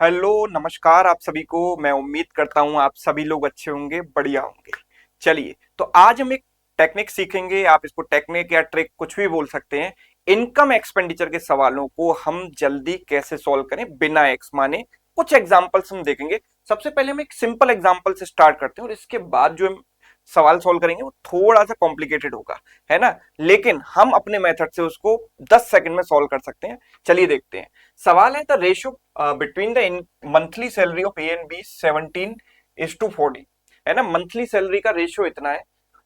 Hello नमस्कार आप सभी को। मैं उम्मीद करता हूँ आप सभी लोग अच्छे होंगे, बढ़िया होंगे। चलिए तो आज हम एक टेक्निक सीखेंगे। आप इसको टेक्निक या ट्रिक कुछ भी बोल सकते हैं। इनकम एक्सपेंडिचर के सवालों को हम जल्दी कैसे सॉल्व करें बिना एक्स माने। कुछ एग्जांपल्स हम देखेंगे। सबसे पहले हम एक सिंपल एग्जांपल से स्टार्ट करते हैं और इसके बाद जो हम सवाल सॉल्व करेंगे वो थोड़ा सा कॉम्प्लिकेटेड होगा, है ना। लेकिन हम अपने मेथड से उसको 10 सेकंड में सॉल्व कर सकते हैं। चलिए देखते हैं। सवाल है the ratio between the monthly salary of A and B 17:40, है ना। मंथली सैलरी का रेशियो इतना है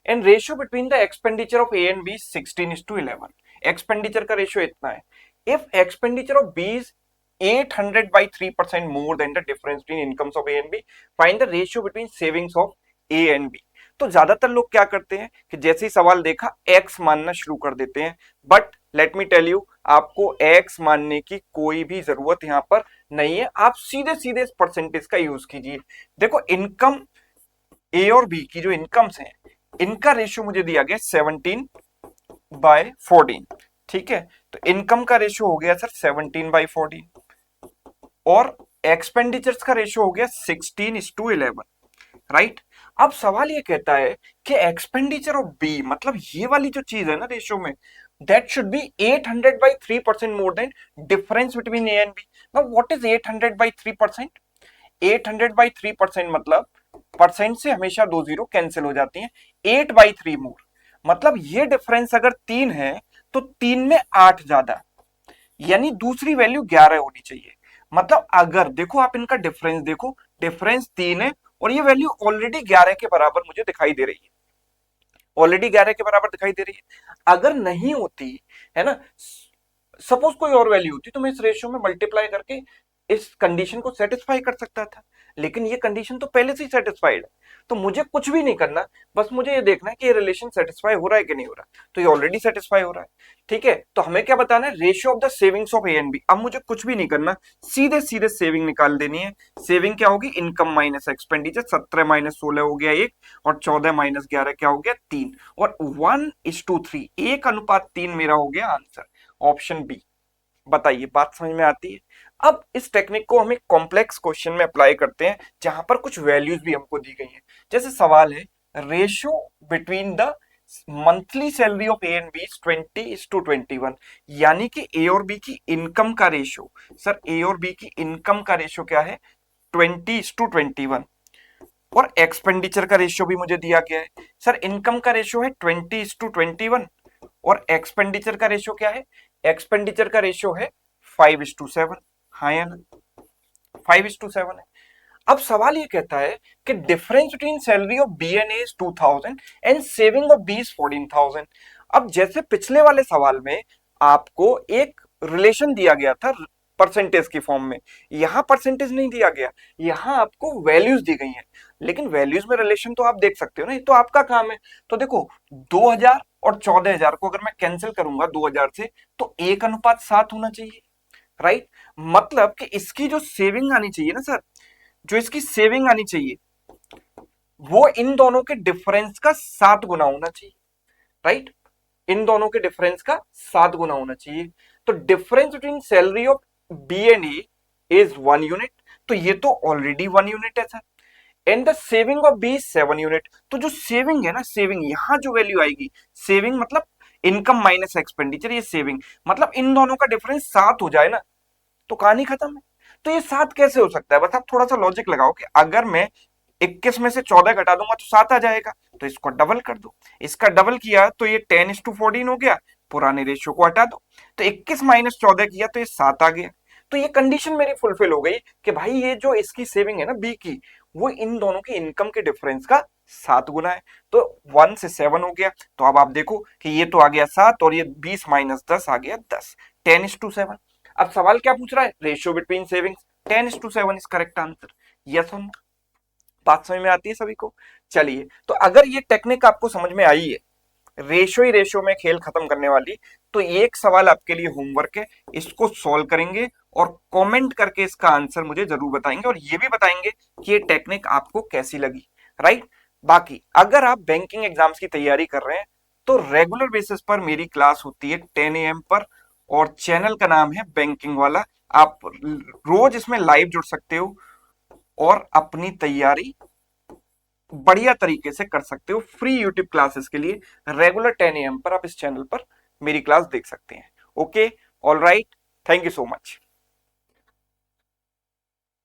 and ratio between the expenditure of A and B 16:11। Expenditure का रेशियो इतना है। If expenditure of B is 800 by 3% more than the difference between incomes of A and B, find the ratio between savings of A and B। तो ज्यादातर लोग क्या करते हैं कि जैसे ही सवाल देखा एक्स मानना शुरू कर देते हैं। But let me tell you, आपको एक्स मानने की कोई भी जरूरत यहां पर नहीं है। आप सीधे सीधे इस परसेंटेज का यूज कीजिए। देखो इनकम ए और बी की जो इनकम्स हैं इनका रेशियो मुझे दिया गया 17/14। ठीक है, तो इनकम का रेशियो हो गया सर 17/14 और एक्सपेंडिचर्स का रेशियो हो गया 16:11, राइट। अब सवाल ये कहता है कि एक्सपेंडिचर ऑफ बी, मतलब ये वाली जो चीज है ना रेशियो में, that should be 800/3% more than difference between A and B. Now what is 800/3%? 800/3% मतलब परसेंट से हमेशा दो जीरो कैंसिल हो जाती हैं। 8/3 मोर मतलब ये डिफरेंस अगर 3 है तो 3 में 8 ज्यादा, यानी दूसरी वैल्यू 11 होनी चाहिए। मतलब अगर देखो आप इनका डिफरेंस देखो, डिफरेंस 3 है और ये वैल्यू ऑलरेडी 11 के बराबर मुझे दिखाई दे रही है। ऑलरेडी 11 के बराबर दिखाई दे रही है। अगर नहीं होती, है ना, सपोज कोई और वैल्यू होती तो मैं इस रेशियो में मल्टीप्लाई करके इस कंडीशन को सेटिस्फाई कर सकता था। लेकिन ये कंडीशन तो पहले से ही सेटिस्फाइड है, तो मुझे कुछ भी नहीं करना। बस मुझे ये देखना है कि ये रिलेशन सेटिस्फाई हो रहा है कि नहीं हो रहा। तो ये ऑलरेडी सेटिस्फाई हो रहा है। ठीक है, तो हमें क्या बताना है? Ratio of the savings of A and B. अब मुझे कुछ भी नहीं करना, सीधे सीधे सेविंग निकाल देनी है। सेविंग क्या होगी? Income minus expenditure. 17 - 16 हो गया 1 और 14 - 11 क्या हो गया? 3 और 1:3, 1:3 मेरा हो गया आंसर, ऑप्शन बी। बताइए बात समझ में आती है? अब इस टेक्निक को हम एक कॉम्प्लेक्स क्वेश्चन में अप्लाई करते हैं जहां पर कुछ वैल्यूज भी हमको दी गई हैं। जैसे सवाल है ratio between the monthly salary of A and B 20:21, यानी कि ए और बी की इनकम का रेशियो। सर ए और बी की इनकम का रेशियो क्या है? 20:21 और एक्सपेंडिचर का रेशियो भी मुझे दिया गया है। सर इनकम का रेशियो है 20:21 और एक्सपेंडिचर का रेशियो क्या है? एक्सपेंडिचर का रेशियो है 5:7। हाँ या ना? 5:7 है। अब सवाल ये कहता है कि difference between salary of B and A is 2000 and saving of B is 14,000। अब जैसे पिछले वाले सवाल में आपको एक रिलेशन दिया गया था परसेंटेज की फॉर्म में, यहां परसेंटेज नहीं दिया गया, यहां आपको वैल्यूज दी गई हैं। लेकिन वैल्यूज में रिलेशन तो आप देख सकते हो ना, ये तो आपका काम है। तो देखो 2000 और 14,000 को अगर मैं कैंसिल करूंगा 2000 से तो 1:7 होना चाहिए, राइट। मतलब कि इसकी जो सेविंग आनी चाहिए ना सर, जो इसकी सेविंग आनी चाहिए वो इन दोनों के डिफरेंस का 7 गुना होना चाहिए, राइट। इन दोनों के डिफरेंस का 7 गुना होना चाहिए। तो difference between salary of B and A is 1 unit, तो ये तो ऑलरेडी 1 यूनिट है sir. And the saving of B 7 unit, तो जो सेविंग है ना, सेविंग यहां जो वैल्यू आएगी, सेविंग मतलब इनकम माइनस एक्सपेंडिचर, ये सेविंग मतलब इन दोनों का डिफरेंस 7 हो जाए ना तो कहानी खत्म है। तो ये 7 कैसे हो सकता है? बस आप थोड़ा सा लॉजिक लगाओ कि अगर मैं 21 में से 14 घटा दूंगा तो 7 आ जाएगा, तो इसको डबल कर दो। इसका डबल किया तो ये 10:14 हो गया, पुराने रेशियो को हटा दो। तो 21 - 14 किया तो ये 7 आ गया। तो ये कंडीशन मेरी फुलफिल हो गई कि भाई ये जो इसकी सेविंग है ना बी की, वो इन दोनों की इनकम के डिफरेंस का 7 गुना है। तो 1 से 7 हो गया। तो अब आप देखो कि ये तो आ गया 7 और ये 20 - 10 आ गया 10, 10:7। अब सवाल क्या पूछ रहा है? Ratio between savings. 10:7 is correct answer. Yes और नो? बात समझ में आती है सभी को? चलिए, तो अगर ये टेक्निक आपको समझ में आई है, रेशियो ही रेशियो में खेल खत्म करने वाली, तो एक सवाल आपके लिए होमवर्क है, इसको सॉल्व करेंगे और कमेंट करके इसका आंसर मुझे जरूर बताएंगे और ये भी बताएंगे कि ये टेक्निक आपको कैसी लगी, राइट। बाकी अगर आप बैंकिंग एग्जाम्स की तैयारी कर रहे हैं तो रेगुलर बेसिस पर मेरी क्लास होती है 10 AM पर और चैनल का नाम है बैंकिंग वाला। आप रोज इसमें लाइव जुड़ सकते हो और अपनी तैयारी बढ़िया तरीके से कर सकते हो। फ्री यूट्यूब क्लासेस के लिए रेगुलर 10 AM पर आप इस चैनल पर मेरी क्लास देख सकते हैं। Okay, all right, thank you so much.